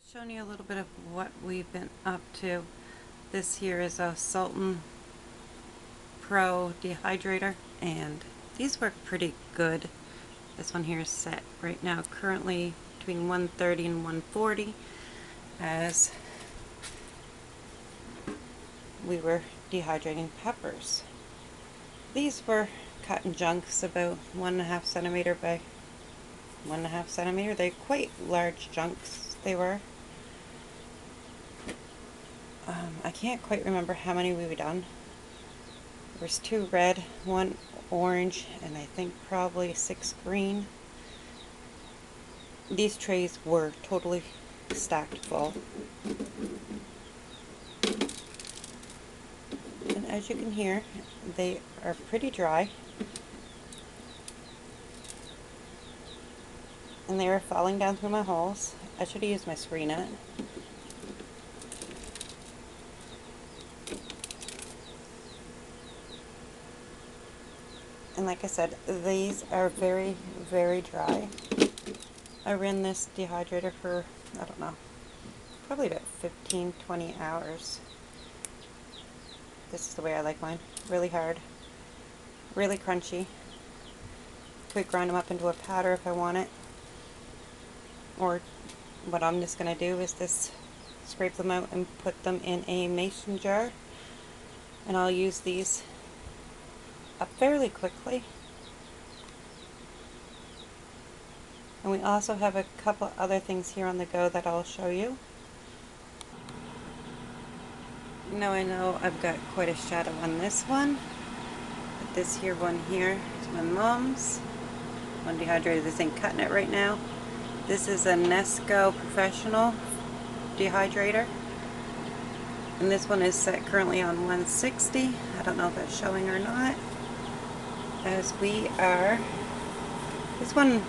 Just showing you a little bit of what we've been up to. This here is a Sultan Pro dehydrator, and these work pretty good. This one here is set right now currently between 130 and 140 as we were dehydrating peppers. These were cut in chunks about 1.5 centimeter by 1.5 centimeter. They're quite large chunks they were. I can't quite remember how many we've done. There's 2 red, 1 orange, and I think probably 6 green. These trays were totally stacked full. And as you can hear, they are pretty dry. And they are falling down through my holes. I should have used my screen net. And like I said, these are very, very dry. I ran this dehydrator for, I don't know, probably about 15-20 hours. This is the way I like mine. Really hard, really crunchy. Could grind them up into a powder if I want it. Or what I'm just going to do is this, scrape them out and put them in a mason jar. And I'll use these up fairly quickly. And we also have a couple other things here on the go that I'll show you. Now I know I've got quite a shadow on this one, but this here one here is my mom's. One dehydrator, this ain't cutting it right now. This is a Nesco Professional dehydrator. And this one is set currently on 160. I don't know if that's showing or not. As we are, this one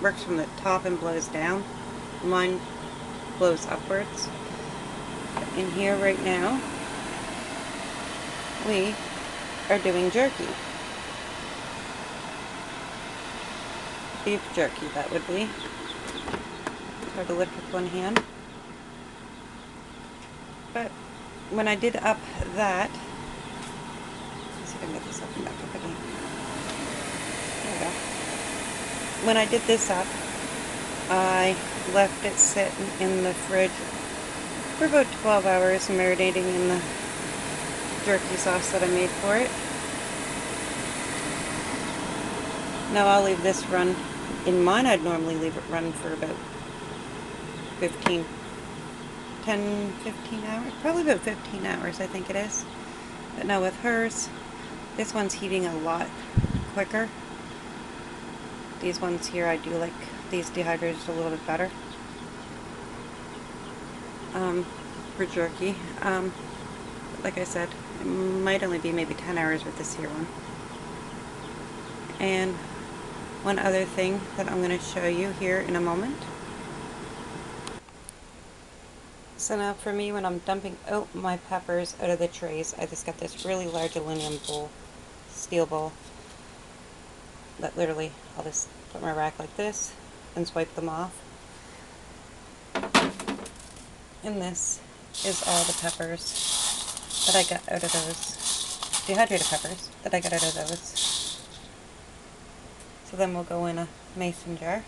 works from the top and blows down. Mine blows upwards. But in here right now, we are doing jerky. Beef jerky, that would be. Try to lift with one hand. But when I did up that, let's see if I can get this up and back up again. There we go. When I did this up, I left it sitting in the fridge for about 12 hours, marinating in the jerky sauce that I made for it. Now I'll leave this run. In mine, I'd normally leave it run for about 10, 15 hours. Probably about 15 hours, I think it is. But now with hers, this one's heating a lot quicker. These ones here, I do like these dehydrators a little bit better for jerky. Like I said, it might only be maybe 10 hours with this here one. And one other thing that I'm going to show you here in a moment. So now for me, when I'm dumping out my peppers out of the trays, I just got this really large aluminum bowl, steel bowl, that literally I'll just put my rack like this and swipe them off. And this is all the peppers that I got out of those, dehydrated peppers that I got out of those. So then we'll go in a mason jar.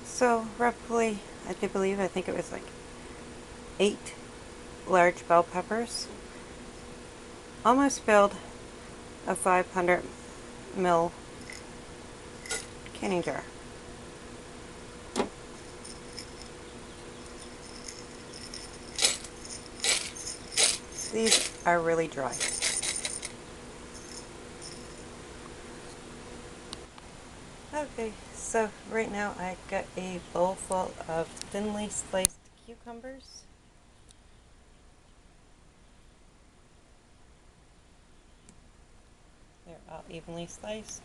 So roughly, I think it was like 8 large bell peppers. Almost filled a 500 ml canning jar. These are really dry. Okay, so right now I got a bowl full of thinly sliced cucumbers. They're all evenly sliced.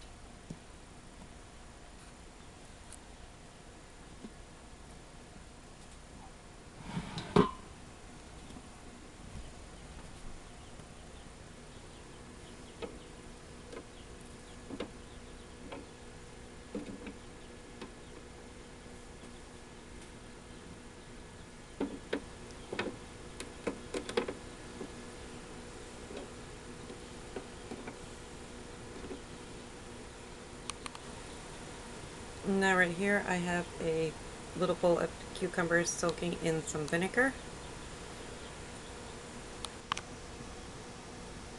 Now right here I have a little bowl of cucumbers soaking in some vinegar.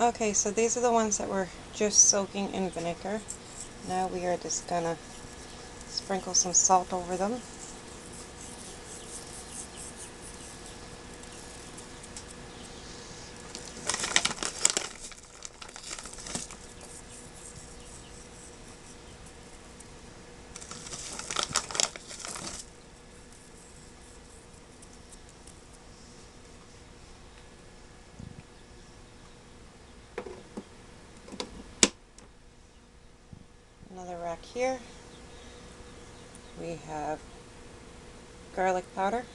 Okay, so these are the ones that were just soaking in vinegar. Now we are just gonna sprinkle some salt over them. Another rack here. We have garlic powder.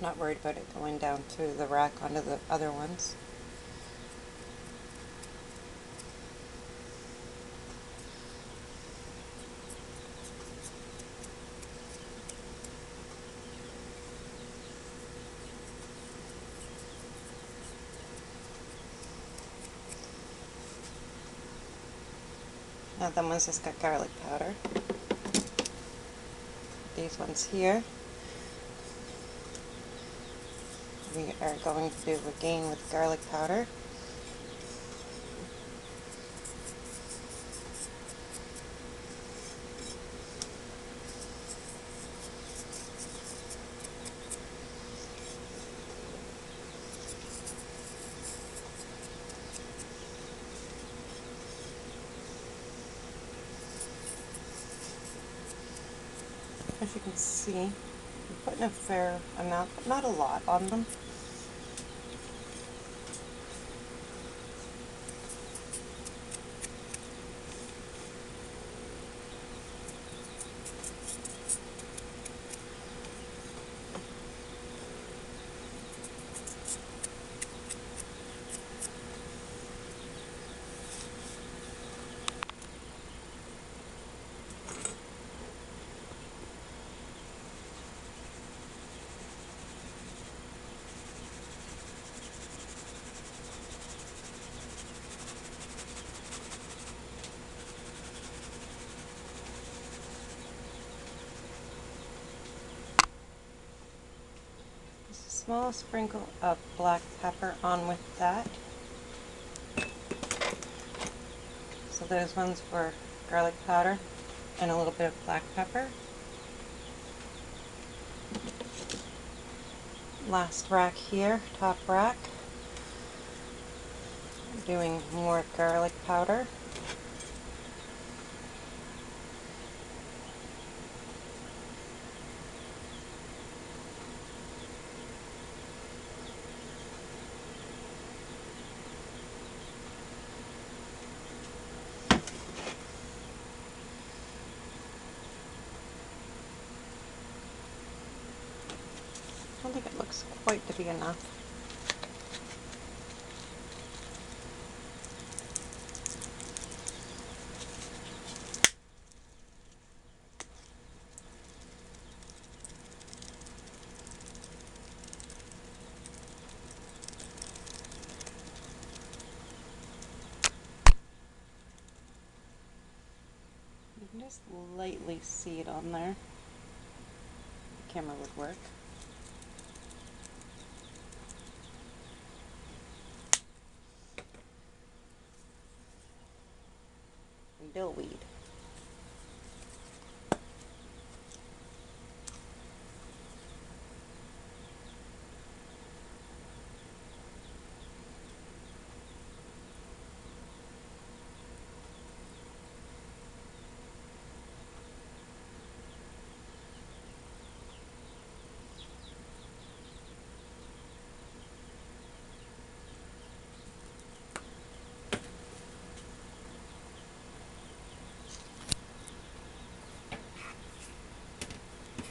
Not worried about it going down to the rack onto the other ones. Now that one's just got garlic powder. These ones here we are going to do again with garlic powder. As you can see, I'm putting a fair amount, but not a lot on them. Small sprinkle of black pepper on with that. So those ones were garlic powder and a little bit of black pepper. Last rack here, top rack, doing more garlic powder. I don't think it looks quite to be enough. You can just lightly see it on there. The camera would work. Dillweed.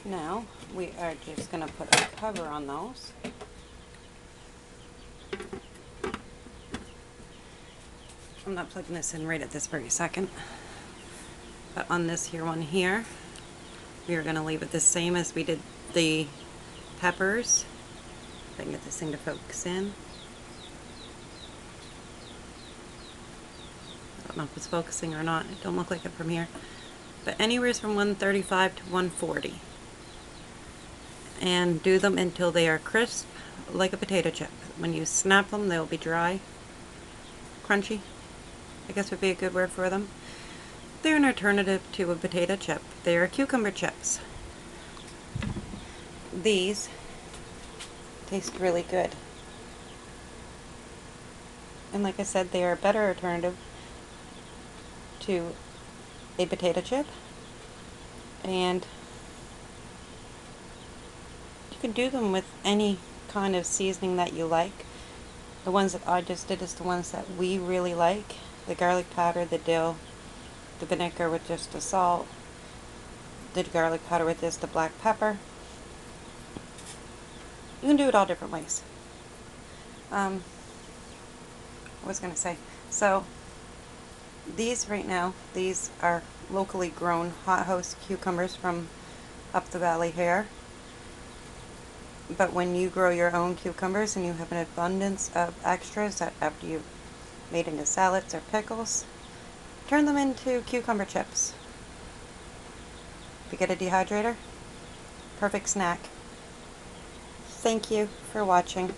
Now we are just going to put a cover on those. I'm not plugging this in right at this very second, but on this here one here, we are going to leave it the same as we did the peppers. If I can get this thing to focus in. I don't know if it's focusing or not. It don't look like it from here. But anywhere from 135 to 140. And do them until they are crisp, like a potato chip. When you snap them, they'll be dry, crunchy, I guess would be a good word for them. They're an alternative to a potato chip. They are cucumber chips. These taste really good. And like I said, they are a better alternative to a potato chip. And you can do them with any kind of seasoning that you like. The ones that I just did is the ones that we really like. The garlic powder, the dill, the vinegar with just the salt, the garlic powder with just the black pepper. You can do it all different ways. I was going to say, so these right now, these are locally grown hothouse cucumbers from up the valley here. But when you grow your own cucumbers and you have an abundance of extras that after you've made into salads or pickles, turn them into cucumber chips. If you get a dehydrator, perfect snack. Thank you for watching.